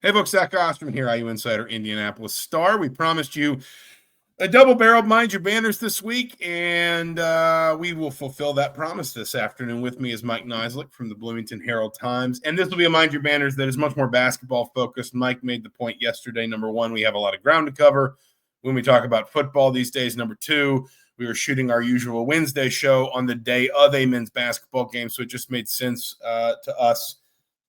Hey folks, Zach Osterman here, IU Insider, Indianapolis Star. We promised you a double-barreled Mind Your Banners this week, and we will fulfill that promise this afternoon. With me is Mike Niziolek from the Bloomington Herald-Times, and this will be a Mind Your Banners that is much more basketball-focused. Mike made the point yesterday. Number one, we have a lot of ground to cover when we talk about football these days. Number two, we were shooting our usual Wednesday show on the day of a men's basketball game, so it just made sense to us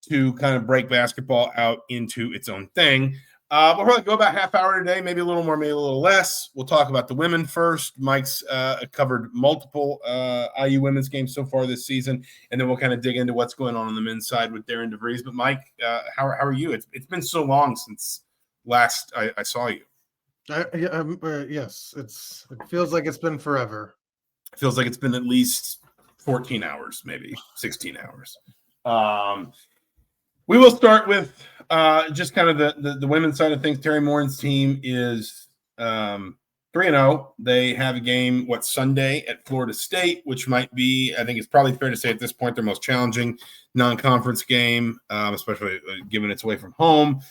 to kind of break basketball out into its own thing. We'll probably go about half hour today, maybe a little more, maybe a little less. We'll talk about the women first. Mike's covered multiple IU women's games so far this season, and then we'll kind of dig into what's going on the men's side with Darian DeVries. But Mike, how are you? It's been so long since last I saw you. Yes, it feels like it's been forever. It feels like it's been at least 14 hours, maybe 16 hours. We will start with just kind of the women's side of things. Teri Moren's team is 3-0. They have a game, Sunday at Florida State, which might be, I think it's probably fair to say at this point, their most challenging non-conference game, especially given it's away from home.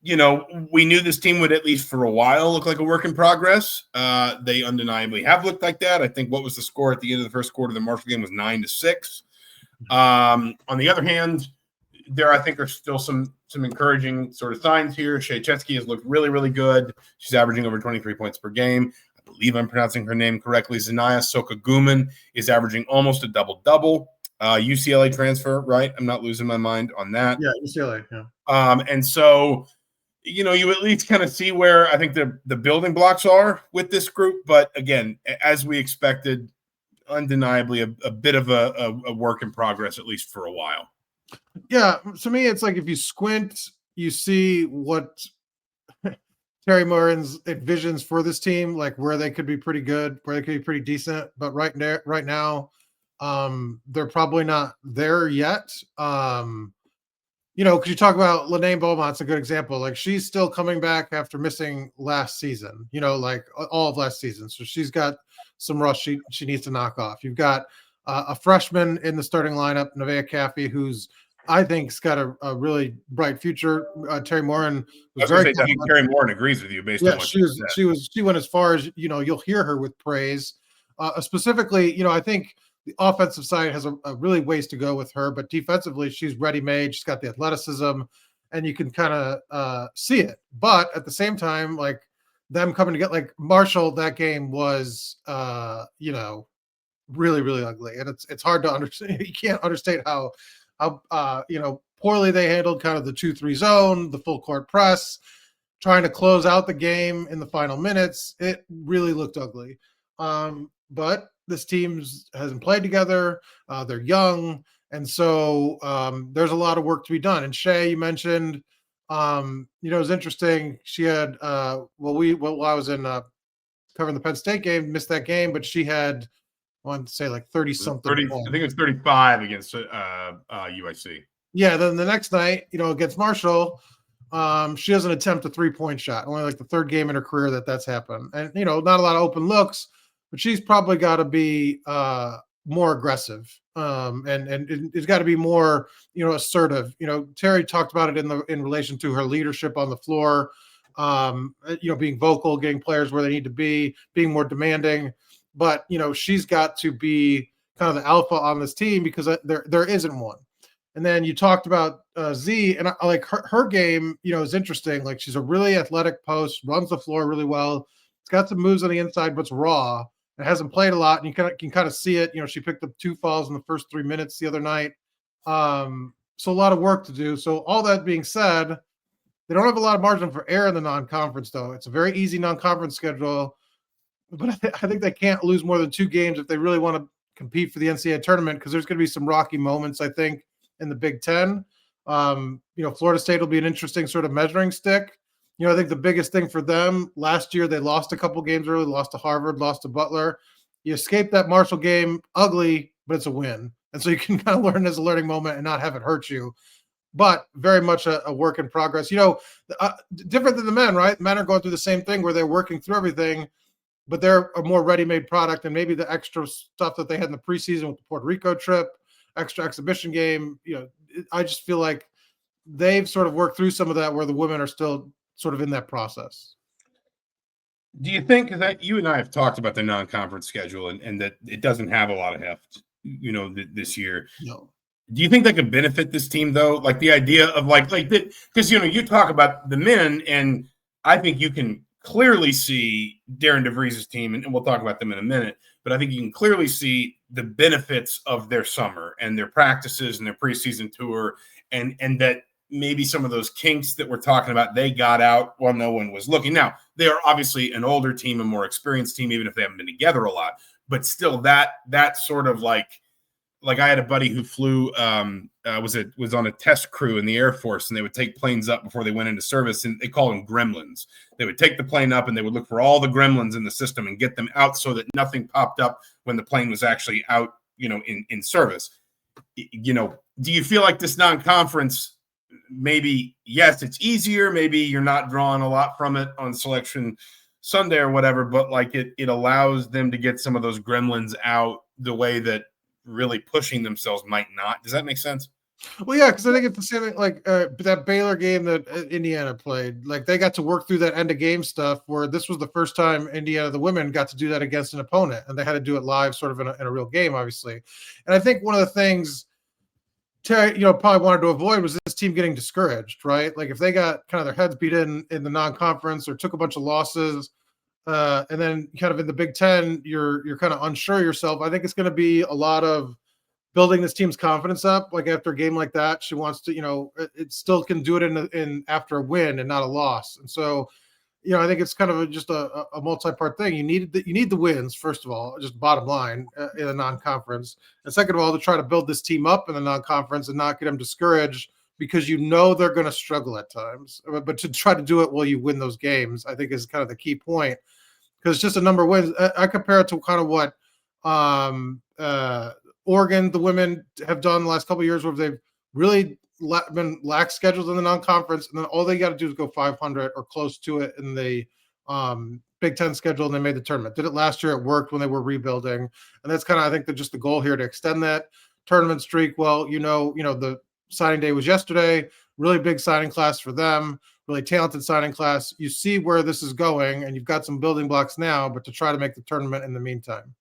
We knew this team would, at least for a while, look like a work in progress. They undeniably have looked like that. I think what was the score at the end of the first quarter of the Marshall game was 9-6. On the other hand, there I think are still some encouraging sort of signs here. Shea Chetsky has looked really, really good. She's averaging over 23 points per game. I believe I'm pronouncing her name correctly. Zanaya Socka-nguemen is averaging almost a double-double. UCLA transfer, right? I'm not losing my mind on that. Yeah, UCLA, yeah. And so, you at least kind of see where I think the building blocks are with this group. But again, as we expected, undeniably a bit of a work in progress, at least for a while. Yeah, to me, it's like if you squint, you see what Teri Moren's visions for this team, like where they could be pretty good, where they could be pretty decent. But right now, they're probably not there yet. Because you talk about Lanae Beaumont's a good example. Like she's still coming back after missing last season, like all of last season. So she's got some rust she needs to knock off. You've got a freshman in the starting lineup, Nevaeh Caffey, who's I think's got a really bright future. Teri Moren was I think Teri Moren agrees with you based on what she went as far as you'll hear her with praise. Specifically, I think the offensive side has a really ways to go with her, but defensively she's ready-made. She's got the athleticism, and you can kind of see it. But at the same time, like them coming to get like Marshall, that game was really, really ugly, and it's hard to understand. You can't understate how poorly they handled kind of the 2-3 zone, the full court press, trying to close out the game in the final minutes. It really looked ugly. But this team hasn't played together. They're young, and so there's a lot of work to be done. And Shea, you mentioned. It was interesting. She had I was in covering the Penn State game, missed that game, but she had, I wanted to say like 30 something. I think it was 35 against UIC. Yeah. Then the next night, against Marshall, she doesn't attempt a 3-point shot. Only like the third game in her career that's happened. And not a lot of open looks, but she's probably got to be more aggressive. And it's got to be more, assertive. Teri talked about it in relation to her leadership on the floor, being vocal, getting players where they need to be, being more demanding. But, she's got to be kind of the alpha on this team because there isn't one. And then you talked about Z, and I like her game, is interesting. Like she's a really athletic post, runs the floor really well. It's got some moves on the inside, but it's raw. It hasn't played a lot, and you can kind of see it. She picked up 2 fouls in the first 3 minutes the other night. So a lot of work to do. So all that being said, they don't have a lot of margin for error in the non-conference, though. It's a very easy non-conference schedule, but I think they can't lose more than 2 games if they really want to compete for the NCAA tournament, because there's going to be some rocky moments, I think, in the Big Ten. Florida State will be an interesting sort of measuring stick. I think the biggest thing for them last year, they lost a couple games early, lost to Harvard, lost to Butler. You escape that Marshall game ugly, but it's a win. And so you can kind of learn as a learning moment and not have it hurt you. But very much a work in progress. Different than the men, right? Men are going through the same thing where they're working through everything, but they're a more ready-made product. And maybe the extra stuff that they had in the preseason with the Puerto Rico trip, extra exhibition game, I just feel like they've sort of worked through some of that where the women are still sort of in that process. Do you think that you and I have talked about the non-conference schedule and that it doesn't have a lot of heft, this year? No. Do you think that could benefit this team though? Like the idea of like that, because you talk about the men, and I think you can clearly see Darian DeVries' team, and we'll talk about them in a minute. But I think you can clearly see the benefits of their summer and their practices and their preseason tour, and that maybe some of those kinks that we're talking about, they got out while no one was looking. Now, they are obviously an older team, a more experienced team, even if they haven't been together a lot. But still, that sort of like I had a buddy who flew, was on a test crew in the Air Force, and they would take planes up before they went into service, and they call them gremlins. They would take the plane up, and they would look for all the gremlins in the system and get them out so that nothing popped up when the plane was actually out, in service. Do you feel like this non-conference, maybe, yes, it's easier, maybe you're not drawing a lot from it on Selection Sunday or whatever, but like it allows them to get some of those gremlins out the way that really pushing themselves might not. Does that make sense? Well, yeah, because I think it's the same thing, like that Baylor game that Indiana played. Like they got to work through that end of game stuff where this was the first time Indiana, the women, got to do that against an opponent, and they had to do it live, sort of in a real game, obviously. And I think one of the things Teri, probably wanted to avoid was this team getting discouraged, right? Like if they got kind of their heads beat in the non-conference or took a bunch of losses, and then kind of in the Big Ten, you're kind of unsure yourself. I think it's going to be a lot of building this team's confidence up. Like after a game like that, she wants to, it still can do it in after a win and not a loss. And so, I think it's kind of just a multi-part thing. You need the wins, first of all, just bottom line in a non-conference, and second of all, to try to build this team up in the non-conference and not get them discouraged because they're going to struggle at times. But to try to do it while you win those games, I think is kind of the key point. Because just a number of wins, I compare it to kind of what Oregon, the women, have done the last couple of years, where they've really been lax schedules in the non-conference, and then all they got to do is go 500 or close to it in the Big Ten schedule, and they made the tournament. Did it last year? It worked when they were rebuilding, and that's kind of, I think, just the goal here, to extend that tournament streak. Well, the signing day was yesterday. Really big signing class for them. Really talented signing class. You see where this is going, and you've got some building blocks now, but to try to make the tournament in the meantime.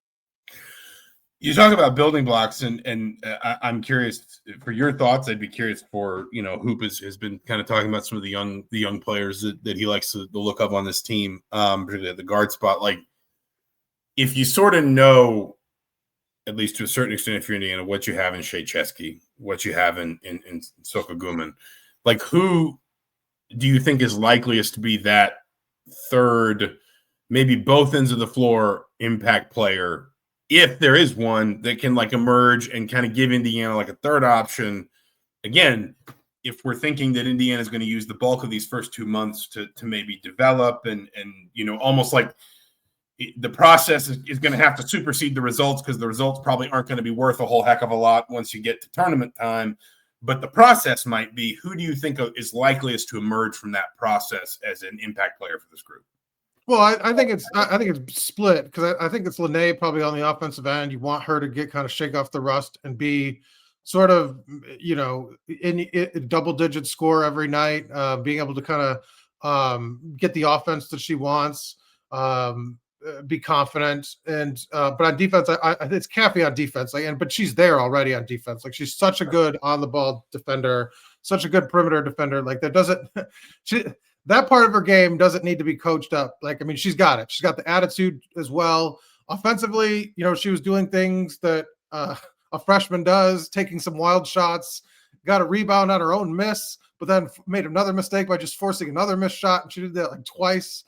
You talk about building blocks, and I'm curious for your thoughts. I'd be curious for, Hoop has been kind of talking about some of the young players that he likes to look up on this team, particularly at the guard spot. Like, if you sort of know, at least to a certain extent, if you're Indiana, what you have in Shea Chesky, what you have in Socka-nguemen, like who do you think is likeliest to be that third, maybe both ends of the floor impact player, if there is one that can like emerge and kind of give Indiana like a third option? Again, if we're thinking that Indiana is going to use the bulk of these first 2 months to maybe develop and almost like the process is going to have to supersede the results, because the results probably aren't going to be worth a whole heck of a lot once you get to tournament time. But the process might be, who do you think is likeliest to emerge from that process as an impact player for this group? Well, I think it's split, because I think it's Lene probably on the offensive end. You want her to get kind of shake off the rust and be sort of, in double-digit score every night, being able to kind of get the offense that she wants, be confident. And but on defense, it's Caffey on defense, but she's there already on defense. Like, she's such a good on-the-ball defender, such a good perimeter defender. Like, that part of her game doesn't need to be coached up. Like, I mean, she's got it. She's got the attitude as well. Offensively, she was doing things that a freshman does, taking some wild shots, got a rebound on her own miss, but then made another mistake by just forcing another missed shot. And she did that like twice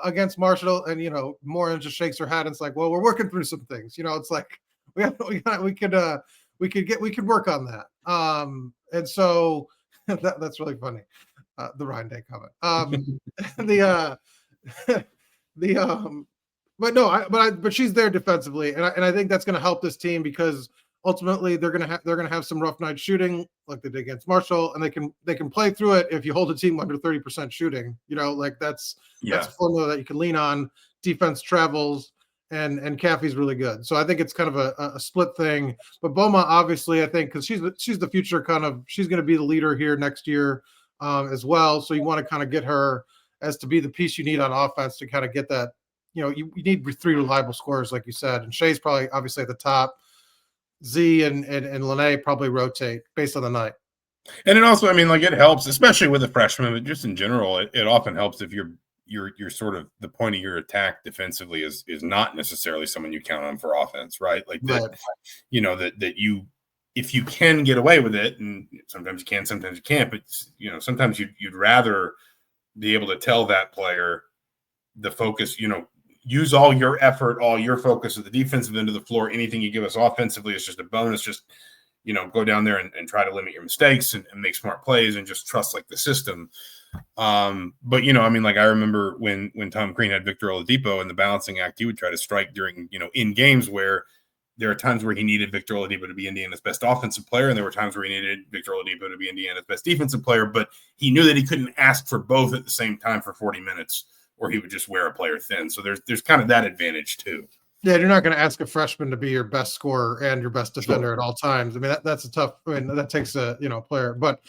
against Marshall. And, Moren just shakes her head. And it's like, well, we're working through some things. It's like, we could work on that. And so that's really funny. The Ryan Day comment. But she's there defensively, and I think that's going to help this team, because ultimately they're going to have some rough night shooting like they did against Marshall, and they can play through it if you hold a team under 30% shooting. That's a formula that you can lean on. Defense travels, and Caffey's really good. So I think it's kind of a split thing. But Boma, obviously, I think because she's the future she's going to be the leader here next year as well. So you want to kind of get her as to be the piece you need on offense to kind of get that. You need 3 reliable scorers, like you said. And Shea's probably obviously at the top. Z and Lene probably rotate based on the night. And it also, I mean, like it helps, especially with the freshmen, but just in general, it often helps if you're sort of the point of your attack defensively is not necessarily someone you count on for offense, right? Like that, right. that you, if you can get away with it, and sometimes you can, sometimes you can't, but sometimes you'd rather be able to tell that player the focus, use all your effort, all your focus at the defensive end of the floor. Anything you give us offensively is just a bonus. Just, go down there and try to limit your mistakes and make smart plays and just trust like the system. But I mean, like I remember when Tom Crean had Victor Oladipo in the balancing act, he would try to strike during, in games where there are times where he needed Victor Oladipo to be Indiana's best offensive player, and there were times where he needed Victor Oladipo to be Indiana's best defensive player, but he knew that he couldn't ask for both at the same time for 40 minutes, or he would just wear a player thin. So there's kind of that advantage too. Yeah, you're not going to ask a freshman to be your best scorer and your best defender at all times. I mean, that's a tough. I mean, that takes a player, but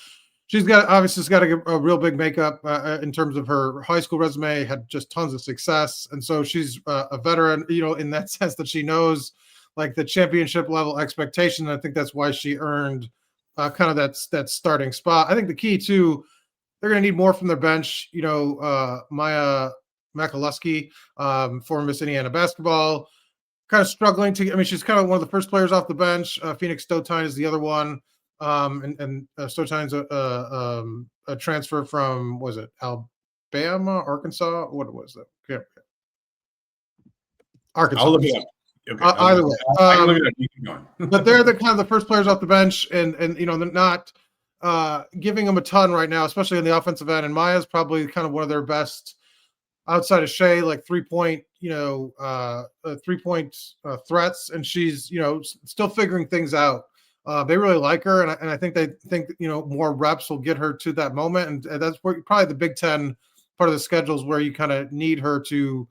she's got to get a real big makeup in terms of her high school resume. Had just tons of success, and so she's a veteran. In that sense that she knows like the championship level expectation. I think that's why she earned kind of that starting spot. I think the key too, they're going to need more from their bench. Maya Makaluski, former Miss Indiana basketball. Kind of struggling she's kind of one of the first players off the bench. Phoenix Stotine is the other one. And Stotine's a transfer from, was it Alabama, Arkansas? What was it? Yeah. Arkansas. I'll look it up. Okay. Either way. I can look it up. You keep going. But they're the kind of the first players off the bench, and they're not giving them a ton right now, especially on the offensive end. And Maya's probably kind of one of their best outside of Shea, like 3-point, 3-point threats, and she's still figuring things out. They really like her, and I think they think more reps will get her to that moment, and that's where probably the Big Ten part of the schedule is where you kind of need her to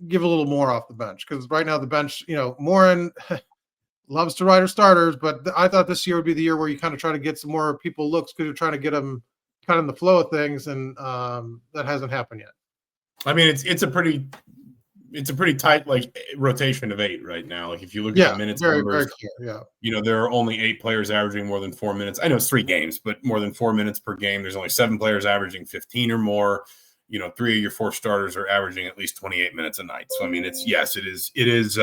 give a little more off the bench, because right now the bench, Moren loves to ride her starters, but I thought this year would be the year where you kind of try to get some more people looks because you're trying to get them kind of in the flow of things, and that hasn't happened yet. I mean, it's a pretty tight like rotation of 8 right now. Like if you look at the minutes numbers, very clear, there are only 8 players averaging more than 4 minutes. I know it's 3 games, but more than 4 minutes per game. There's only 7 players averaging 15 or more. 3 of your 4 starters are averaging at least 28 minutes a night. So I mean, it is.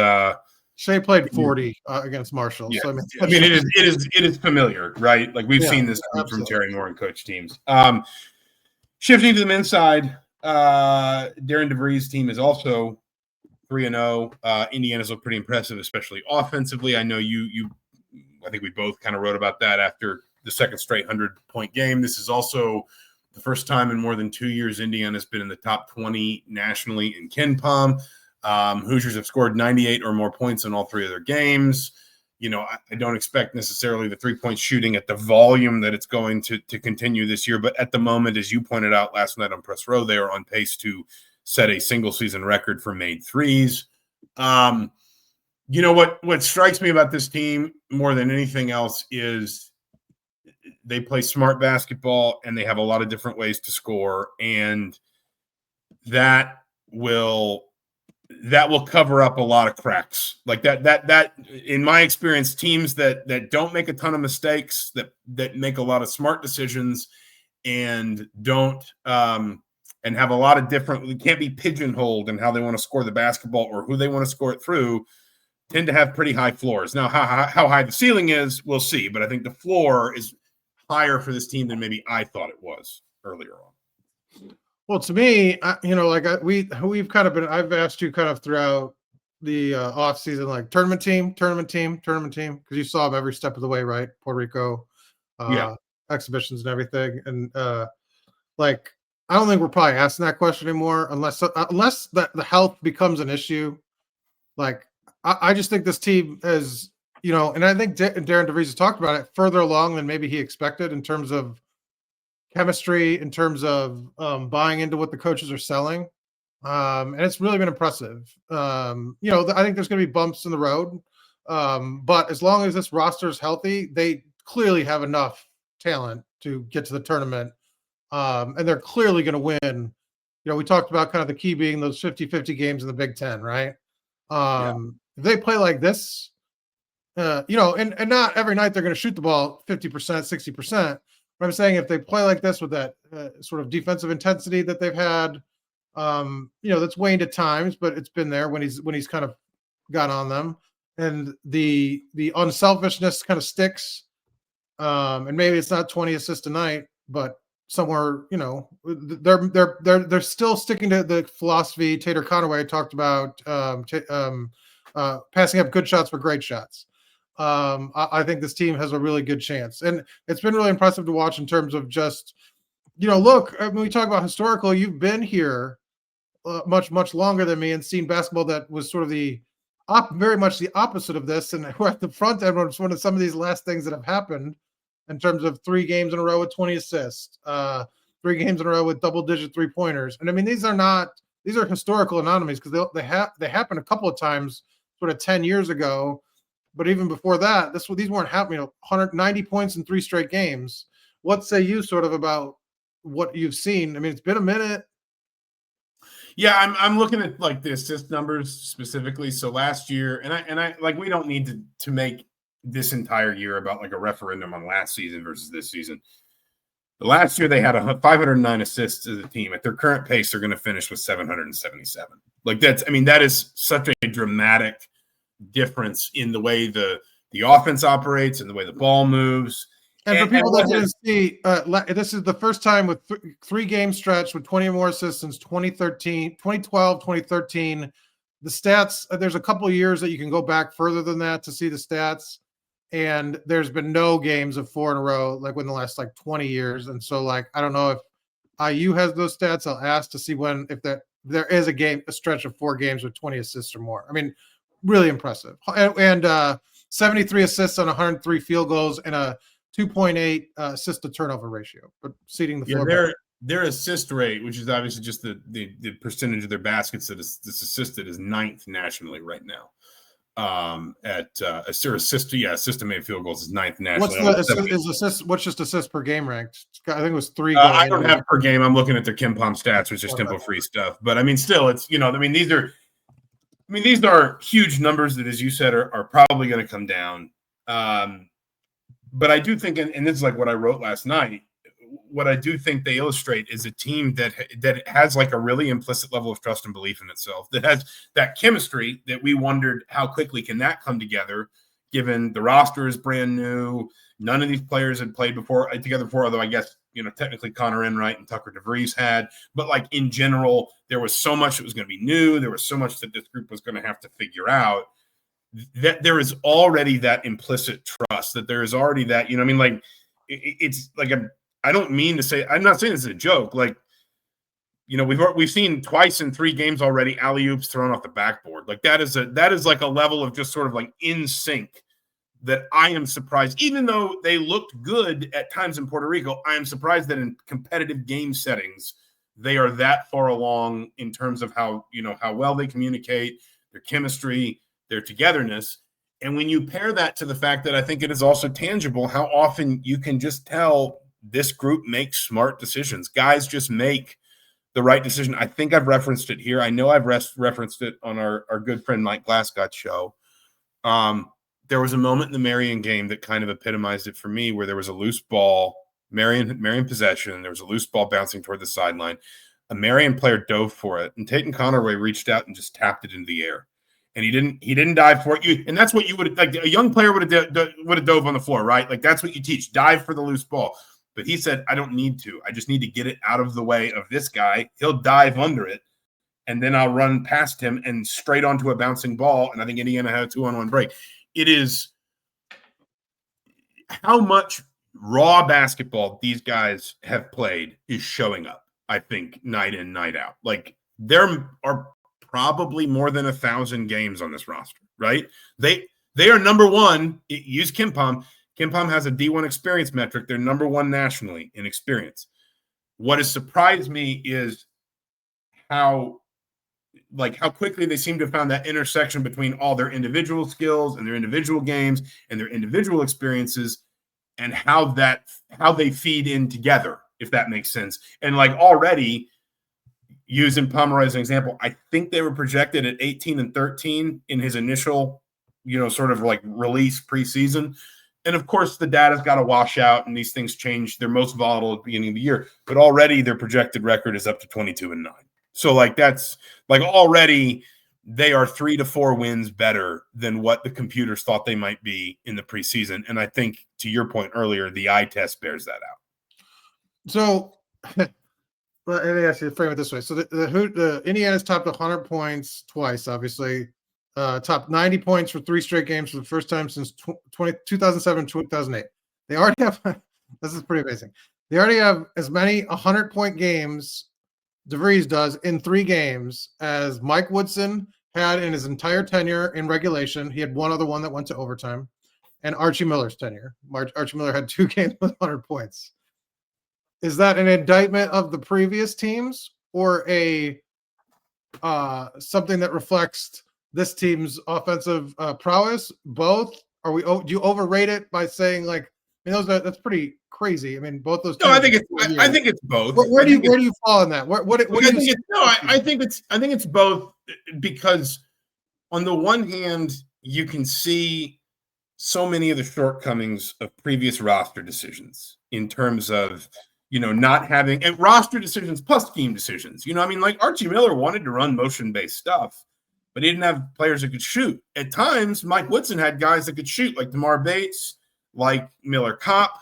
Shea played 40 against Marshall. Yeah. So it is familiar, right? Like we've seen this from Teri Moren coach teams. Shifting to the men's side, Darian DeVries' team is also 3-0. Indiana's look pretty impressive, especially offensively. I know I think we both kind of wrote about that after the second straight 100-point game. This is also the first time in more than 2 years Indiana's been in the top 20 nationally in KenPom. Hoosiers have scored 98 or more points in all 3 of their games. I don't expect necessarily the 3-point shooting at the volume that it's going to continue this year. But at the moment, as you pointed out last night on Press Row, they are on pace to set a single season record for made threes. What strikes me about this team more than anything else is they play smart basketball and they have a lot of different ways to score. And that will cover up a lot of cracks like that in my experience, teams that don't make a ton of mistakes, that make a lot of smart decisions and don't and have a lot of different, can't be pigeonholed in how they want to score the basketball or who they want to score it through, tend to have pretty high floors. Now, how high the ceiling is, we'll see, but I think the floor is higher for this team than maybe I thought it was earlier on. Well, to me, we've kind of been, I've asked you kind of throughout the off season, like tournament team, because you saw them every step of the way, right? Puerto Rico, exhibitions and everything. And I don't think we're probably asking that question anymore unless the health becomes an issue. Like, I just think this team is, and I think Darian DeVries has talked about it, further along than maybe he expected in terms of chemistry, in terms of buying into what the coaches are selling. And it's really been impressive. I think there's going to be bumps in the road, but as long as this roster is healthy, they clearly have enough talent to get to the tournament, and they're clearly going to win. We talked about kind of the key being those 50-50 games in the Big Ten, right? Yeah. If they play like this, and not every night they're going to shoot the ball 50%, 60%. But I'm saying if they play like this with that sort of defensive intensity that they've had, that's waned at times, but it's been there when he's kind of got on them, and the unselfishness kind of sticks. And maybe it's not 20 assists a night, but somewhere, they're still sticking to the philosophy Tater Conaway talked about, passing up good shots for great shots. I think this team has a really good chance, and it's been really impressive to watch in terms of just, look, when we talk about historical, you've been here much longer than me and seen basketball that was sort of very much the opposite of this, and we're at the front end. It's one of some of these last things that have happened in terms of 3 games in a row with 20 assists, 3 games in a row with double-digit 3-pointers, and I mean these are historical anomalies because they happened a couple of times, sort of 10 years ago. But even before that, these weren't happening. 190 points in 3 straight games. What say you sort of about what you've seen? I mean, it's been a minute. Yeah, I'm looking at like the assist numbers specifically. So last year, and I like, we don't need to make this entire year about like a referendum on last season versus this season. The last year they had 509 assists as a team. At their current pace, they're going to finish with 777. Like that is such a dramatic difference in the way the offense operates and the way the ball moves. And for people that didn't see, this is the first time with 3 game stretch with 20 or more assists since 2012, 2013. The stats, there's a couple of years that you can go back further than that to see the stats. And there's been no games of 4 in a row, like within the last 20 years. And so I don't know if IU has those stats. I'll ask to see if there is a stretch of 4 games with 20 assists or more. I mean, really impressive. And 73 assists on 103 field goals and a 2.8 assist to turnover ratio, but seating the floor. Their assist rate, which is obviously just the percentage of their baskets that's assisted, is 9th nationally right now. Assist to made field goals is 9th nationally. What's just assists per game ranked? I think it was 3. I don't have per game. I'm looking at their KenPom stats, which is tempo free stuff. But I mean, still, it's these are huge numbers that, as you said, are probably going to come down. But I do think, and this is like what I wrote last night, what I do think they illustrate is a team that has like a really implicit level of trust and belief in itself, that has that chemistry that we wondered how quickly can that come together, given the roster is brand new. None of these players had played together before, although I guess, technically Connor Enright and Tucker DeVries had. But like in general, there was so much that was going to be new. There was so much that this group was going to have to figure out. That there is already that implicit trust, that there is already that, it's like I don't mean to say, I'm not saying this is a joke. Like, we've seen twice in 3 games already alley-oops thrown off the backboard. Like that is like a level of just sort of like in sync that I am surprised, even though they looked good at times in Puerto Rico, I am surprised that in competitive game settings, they are that far along in terms of how well they communicate, their chemistry, their togetherness. And when you pair that to the fact that I think it is also tangible how often you can just tell this group makes smart decisions. Guys just make the right decision. I think I've referenced it here. I know I've referenced it on our good friend Mike Glasgott's show. There was a moment in the Marion game that kind of epitomized it for me, where there was a loose ball, Marion possession, there was a loose ball bouncing toward the sideline. A Marion player dove for it, and Tatum Conaway reached out and just tapped it into the air. And he didn't dive for it. And that's what you would, like, a young player would have dove on the floor, right? Like that's what you teach, dive for the loose ball. But he said, I don't need to. I just need to get it out of the way of this guy. He'll dive under it, and then I'll run past him and straight onto a bouncing ball. And I think Indiana had a 2-on-1 break. It is how much raw basketball these guys have played is showing up, I think, night in, night out. Like there are probably more than 1,000 games on this roster, right? They are number one. Use KenPom. KenPom has a D1 experience metric. They're number one nationally in experience. What has surprised me is how like how quickly they seem to have found that intersection between all their individual skills and their individual games and their individual experiences, and how they feed in together, if that makes sense. And like already, using Pomeroy as an example, I think they were projected at 18-13 in his initial, sort of like release preseason. And of course, the data's got to wash out, and these things change. They're most volatile at the beginning of the year, but already their projected record is up to 22-9. So like that's like already they are 3 to 4 wins better than what the computers thought they might be in the preseason. And I think, to your point earlier, the eye test bears that out. So, let me ask you to frame it this way. So the Indiana's topped 100 points twice, obviously. Top 90 points for 3 straight games for the first time since 2007, 2008. They already have, this is pretty amazing. They already have as many 100-point games DeVries does in 3 games as Mike Woodson had in his entire tenure in regulation. He had one other one that went to overtime, and Archie Miller's tenure. Archie Miller had 2 games with 100 points. Is that an indictment of the previous teams, or a something that reflects this team's offensive prowess? Both? Do you overrate it by saying like, that's pretty crazy? I mean, both those. No, I think it's both. Where do you fall on that? I think it's both, because on the one hand, you can see so many of the shortcomings of previous roster decisions in terms of, not having, and roster decisions plus scheme decisions. Like Archie Miller wanted to run motion-based stuff, but he didn't have players that could shoot. At times, Mike Woodson had guys that could shoot, like Tamar Bates, like Miller Kopp.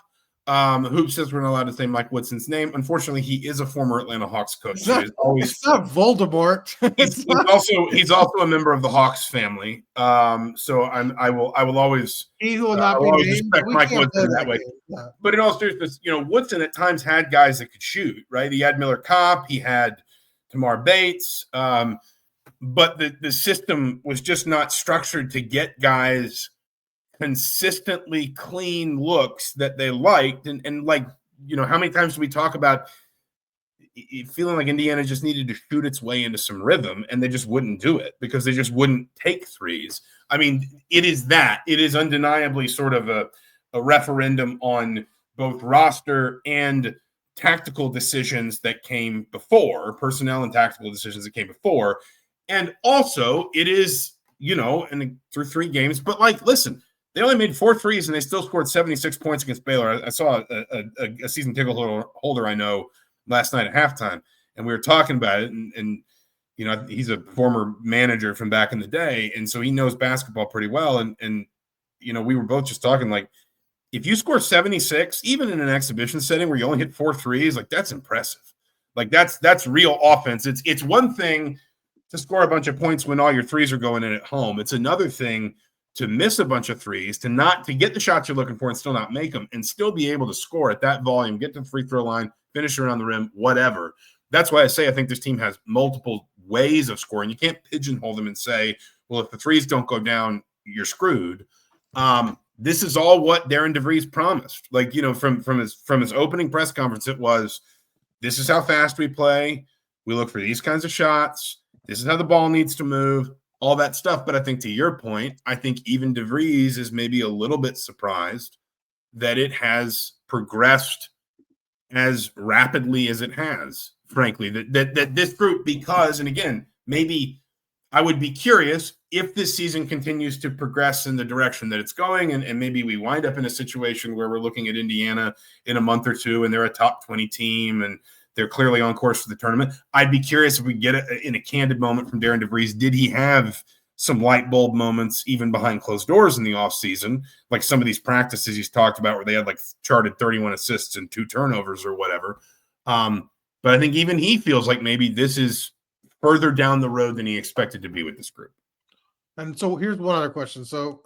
Hoop says we're not allowed to say Mike Woodson's name. Unfortunately, he is a former Atlanta Hawks coach. It's not Voldemort. he's also a member of the Hawks family. So I will always respect Mike Woodson that way. Yeah. But in all seriousness, Woodson at times had guys that could shoot. Right, he had Miller Kopp, he had Tamar Bates, but the system was just not structured to get guys consistently clean looks that they liked. And like, how many times do we talk about feeling like Indiana just needed to shoot its way into some rhythm, and they just wouldn't do it because they just wouldn't take threes? I mean, it is undeniably sort of a referendum on both roster and tactical decisions that came before, personnel and tactical decisions that came before. And also it is, and through 3 games, but like, listen, they only made 4 threes and they still scored 76 points against Baylor. I saw a season ticket holder I know last night at halftime, and we were talking about it. And he's a former manager from back in the day, and so he knows basketball pretty well. And we were both just talking, like, if you score 76, even in an exhibition setting where you only hit 4 threes, like, that's impressive. Like, that's real offense. It's one thing to score a bunch of points when all your threes are going in at home. It's another thing to miss a bunch of threes, to get the shots you're looking for and still not make them, and still be able to score at that volume, get to the free throw line, finish around the rim, whatever. That's why I say I think this team has multiple ways of scoring. You can't pigeonhole them and say, well, if the threes don't go down, you're screwed. This is all what Darian DeVries promised. Like, from his opening press conference, it was, this is how fast we play. We look for these kinds of shots. This is how the ball needs to move. All that stuff. But I think, to your point, I think even DeVries is maybe a little bit surprised that it has progressed as rapidly as it has, frankly, that this group, because, and again, maybe I would be curious if this season continues to progress in the direction that it's going, and maybe we wind up in a situation where we're looking at Indiana in a month or two and they're a top 20 team and they're clearly on course for the tournament. I'd be curious if we get it in a candid moment from Darian DeVries. Did he have some light bulb moments even behind closed doors in the offseason, like some of these practices he's talked about where they had like charted 31 assists and 2 turnovers or whatever? But I think even he feels like maybe this is further down the road than he expected to be with this group. And so here's one other question. So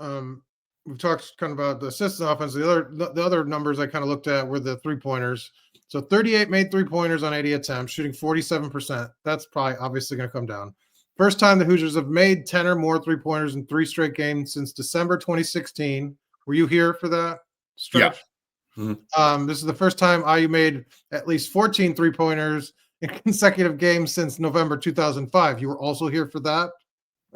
we've talked kind of about the assists and offense. The other numbers I kind of looked at were the 3-pointers. So 38 made 3-pointers on 80 attempts, shooting 47%. That's probably obviously going to come down. First time the Hoosiers have made 10 or more 3-pointers in 3 straight games since December 2016. Were you here for that stretch? Yeah. Mm-hmm. This is the first time IU made at least 14 3-pointers in consecutive games since November 2005. You were also here for that.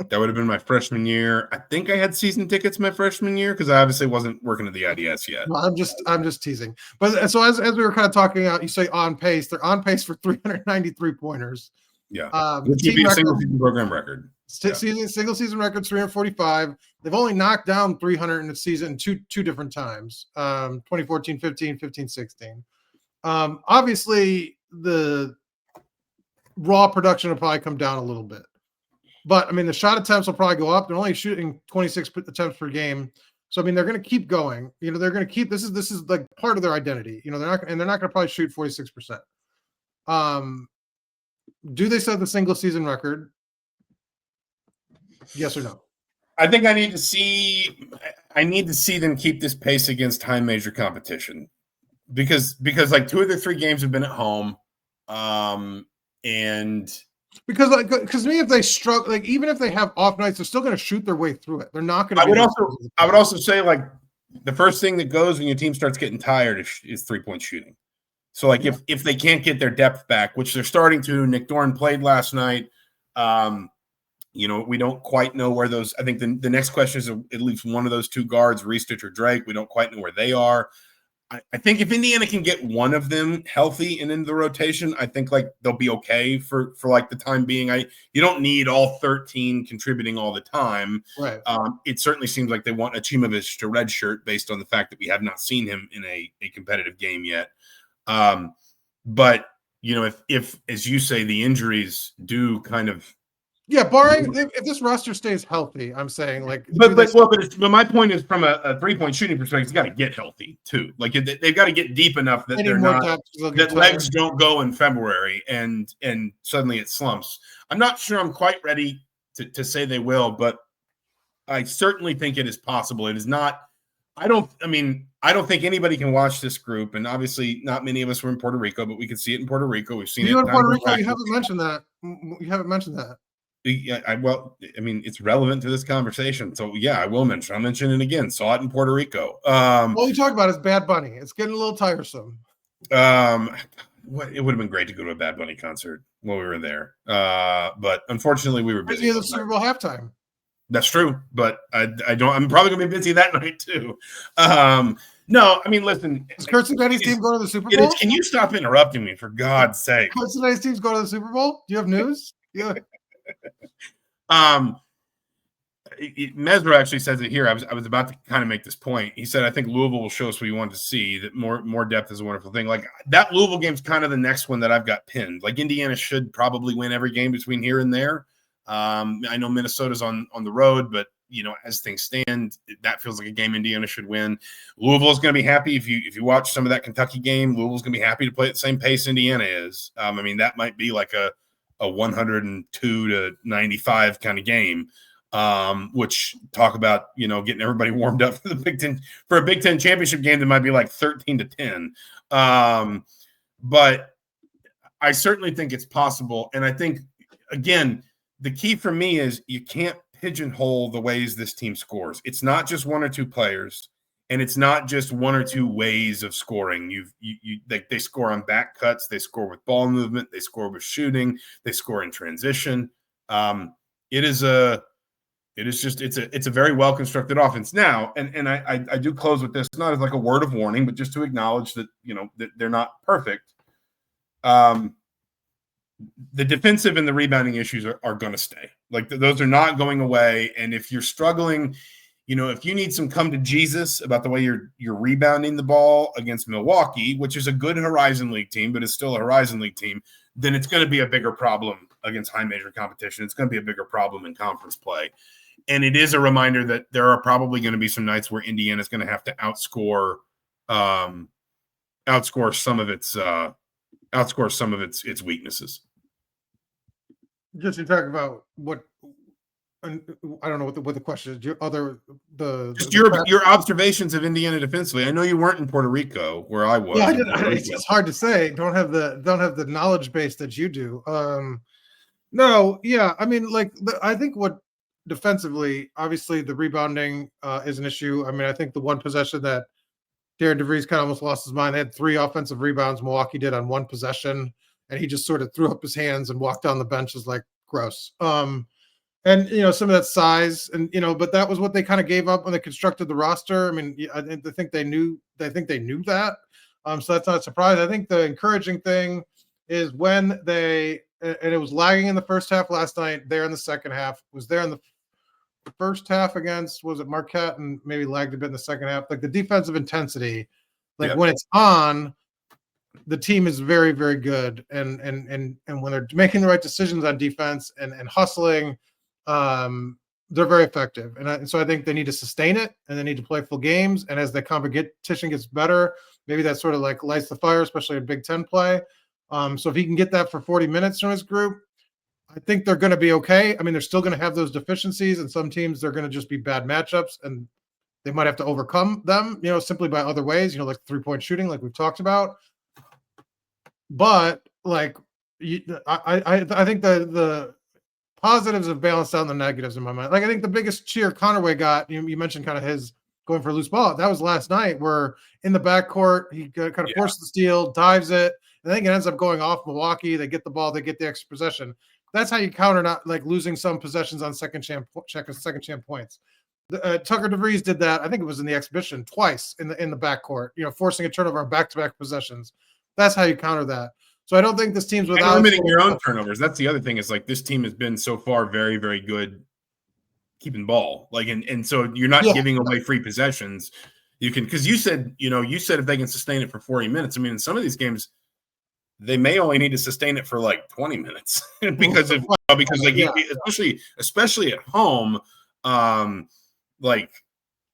That would have been my freshman year. I think I had season tickets my freshman year because I obviously wasn't working at the IDS yet. No, I'm just teasing. But so as we were kind of talking out, you say on pace. They're on pace for 393 pointers. Yeah, which would be a single season program record. Single season record 345. They've only knocked down 300 in the season two different times. 2014, 15, 15, 16. Obviously the raw production will probably come down a little bit. But I mean, the shot attempts will probably go up. They're only shooting 26 attempts per game, so I mean, they're going to keep going. You know, they're going to keep this is like part of their identity. You know, they're not going to probably shoot 46%. Do they set the single season record? Yes or no? I think I need to see them keep this pace against high major competition because like 2 of the 3 games have been at home, and. Because to me, if they struggle, like even if they have off nights, they're still going to shoot their way through it. They're not going to. I would also say like the first thing that goes when your team starts getting tired is 3-point shooting. So like if they can't get their depth back, which they're starting to. Nick Dorn played last night. You know, we don't quite know where those. I think the next question is at least one of those 2 guards, Restich or Drake. We don't quite know where they are. I think if Indiana can get one of them healthy and into the rotation, I think like they'll be okay for like the time being. You don't need all 13 contributing all the time. Right. It certainly seems like they want Achimavich to redshirt based on the fact that we have not seen him in a competitive game yet. But you know, if as you say, the injuries do kind of. Yeah, barring if this roster stays healthy, I'm saying like. But my point is from a 3-point shooting perspective, you got to get healthy too. Like they've got to get deep enough that they're not that legs don't go in February and suddenly it slumps. I'm not sure I'm quite ready to say they will, but I certainly think it is possible. It is not. I don't think anybody can watch this group, and obviously not many of us were in Puerto Rico, but we could see it in Puerto Rico. We've seen it in Puerto Rico. You haven't mentioned that. Yeah, I mean, it's relevant to this conversation. So, yeah, I'll mention it again. Saw it in Puerto Rico. All you talk about is Bad Bunny. It's getting a little tiresome. It would have been great to go to a Bad Bunny concert while we were there. But unfortunately, we were busy. Busy at the Super Bowl halftime. That's true. But I'm probably going to be busy that night, too. No, I mean, listen. Does Kurt Cignetti's team go to the Super Bowl? Can you stop interrupting me, for God's sake? Kurt Cignetti's teams go to the Super Bowl? Do you have news? Yeah. Mesmer actually says it here. I was about to kind of make this point. He said, I think Louisville will show us what we wanted to see, that more depth is a wonderful thing. Like that Louisville game's kind of the next one that I've got pinned. Like Indiana should probably win every game between here and there. I know Minnesota's on the road, but you know, as things stand, that feels like a game Indiana should win. Louisville's going to be happy if you watch some of that Kentucky game. Louisville's going to be happy to play at the same pace Indiana is. I mean, that might be like a 102-95 kind of game, which talk about, you know, getting everybody warmed up for the Big Ten for a Big Ten championship game that might be like 13-10. But I certainly think it's possible. And I think, again, the key for me is you can't pigeonhole the ways this team scores. It's not just 1 or 2 players. And it's not just 1 or 2 ways of scoring. They score on back cuts, they score with ball movement, they score with shooting, they score in transition. It's a very well constructed offense now. And I do close with this, not as like a word of warning, but just to acknowledge that, you know, that they're not perfect. The defensive and the rebounding issues are going to stay. Like those are not going away. And if you're struggling, you know, if you need some come to Jesus about the way you're rebounding the ball against Milwaukee, which is a good Horizon League team, but it's still a Horizon League team, then it's going to be a bigger problem against high major competition. It's going to be a bigger problem in conference play. And it is a reminder that there are probably going to be some nights where Indiana is going to have to outscore some of its weaknesses. Just to talk about what I don't know what the question is. Your observations of Indiana defensively. I know you weren't in Puerto Rico where I was. Yeah, it's hard to say. Don't have the knowledge base that you do. No, yeah. I mean, like I think what defensively, obviously the rebounding is an issue. I mean, I think the one possession that Darian DeVries kind of almost lost his mind. They had 3 offensive rebounds. Milwaukee did on 1 possession. and he just sort of threw up his hands and walked down the bench as like gross. And some of that size, and but that was what they kind of gave up when they constructed the roster. I mean, I think they knew that. So that's not a surprise. I think the encouraging thing is when they, and it was lagging in the first half last night, there in the second half, was there in the first half against, was it Marquette, and maybe lagged a bit in the second half. Like the defensive intensity, like when it's on, the team is very, very good. And when they're making the right decisions on defense and hustling, they're very effective. And so I think they need to sustain it, and they need to play full games. And as the competition gets better, maybe that sort of like lights the fire, especially in Big Ten play. So if he can get that for 40 minutes from his group, I think they're going to be okay. I mean, they're still going to have those deficiencies, and some teams, they're going to just be bad matchups, and they might have to overcome them, simply by other ways, like 3-point shooting, like we've talked about. But like, I think the positives have balanced out the negatives in my mind. Like, I think the biggest cheer Conaway got, you mentioned kind of his going for a loose ball. That was last night, where in the backcourt, he kind of forced the steal, dives it. I think it ends up going off Milwaukee. They get the ball, they get the extra possession. That's how you counter not like losing some possessions on second chance points. Tucker DeVries did that. I think it was in the exhibition twice in the backcourt, forcing a turnover on back-to-back possessions. That's how you counter that. So I don't think this team's without limiting your own turnovers. That's the other thing, is like this team has been so far very, very good keeping ball. Like, and so you're not giving away free possessions. You can, because you said if they can sustain it for 40 minutes. I mean, in some of these games, they may only need to sustain it for like 20 minutes because especially at home, like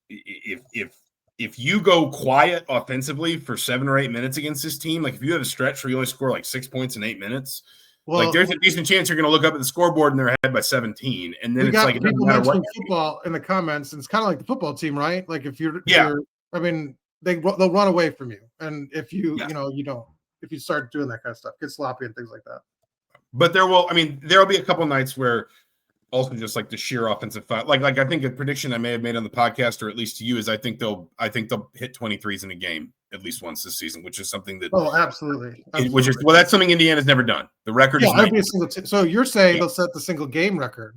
if you go quiet offensively for 7 or 8 minutes against this team, like if you have a stretch where you only score like 6 points in 8 minutes, like there's a decent chance you're going to look up at the scoreboard and they're ahead by 17, and then it's like it doesn't matter what. Football in the comments, and it's kind of like the football team, right? Like if you're I mean, they'll run away from you, and if you you don't. If you start doing that kind of stuff, get sloppy and things like that. But there'll be a couple nights where also just like the sheer offensive fight. Like I think a prediction I may have made on the podcast, or at least to you, is I think they'll hit 23s in a game at least once this season, which is something that absolutely. That's something Indiana's never done. The record is so you're saying they'll set the single game record.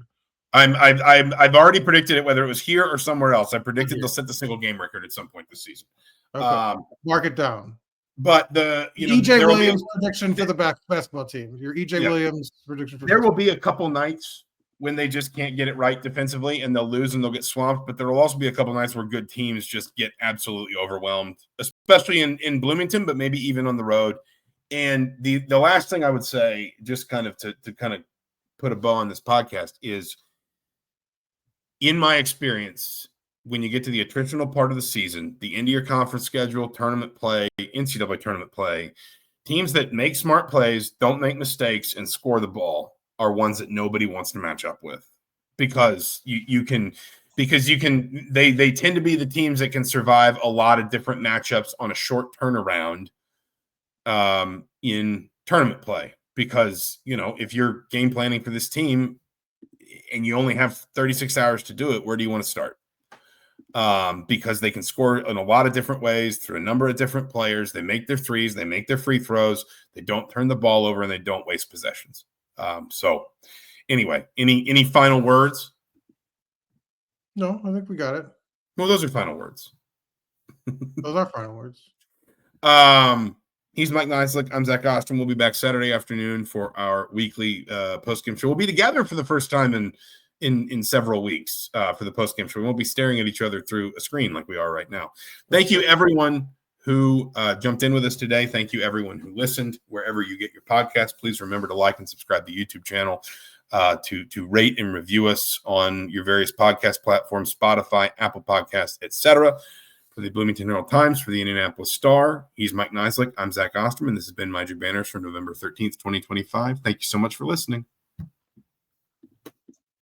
I've already predicted it, whether it was here or somewhere else. I predicted they'll set the single game record at some point this season. Okay. Mark it down. But the EJ Williams prediction for the basketball team. Your EJ Williams prediction for there will be a couple nights when they just can't get it right defensively and they'll lose and they'll get swamped. But there will also be a couple nights where good teams just get absolutely overwhelmed, especially in Bloomington, but maybe even on the road. And the last thing I would say, just kind of to kind of put a bow on this podcast, is in my experience, when you get to the attritional part of the season, the end of your conference schedule, tournament play, NCAA tournament play, teams that make smart plays, don't make mistakes, and score the ball are ones that nobody wants to match up with, because they tend to be the teams that can survive a lot of different matchups on a short turnaround in tournament play. Because, if you're game planning for this team and you only have 36 hours to do it, where do you want to start? Because they can score in a lot of different ways through a number of different players. They make their threes, they make their free throws, they don't turn the ball over, and they don't waste possessions. So anyway, any final words? No, I think we got it. Well, those are final words. Those are final words. He's Mike Niziolek. I'm Zach Osterman. We'll be back Saturday afternoon for our weekly post-game show. We'll be together for the first time in several weeks for the post-game show. We won't be staring at each other through a screen like we are right now. Thank you, everyone who jumped in with us today. Thank you, everyone who listened. Wherever you get your podcast, please remember to like and subscribe to the YouTube channel, to rate and review us on your various podcast platforms, Spotify, Apple Podcasts, etc. For the Bloomington Herald-Times, for the Indianapolis Star, he's Mike Niziolek. I'm Zach Osterman. This has been Magic Banners for November 13th, 2025. Thank you so much for listening.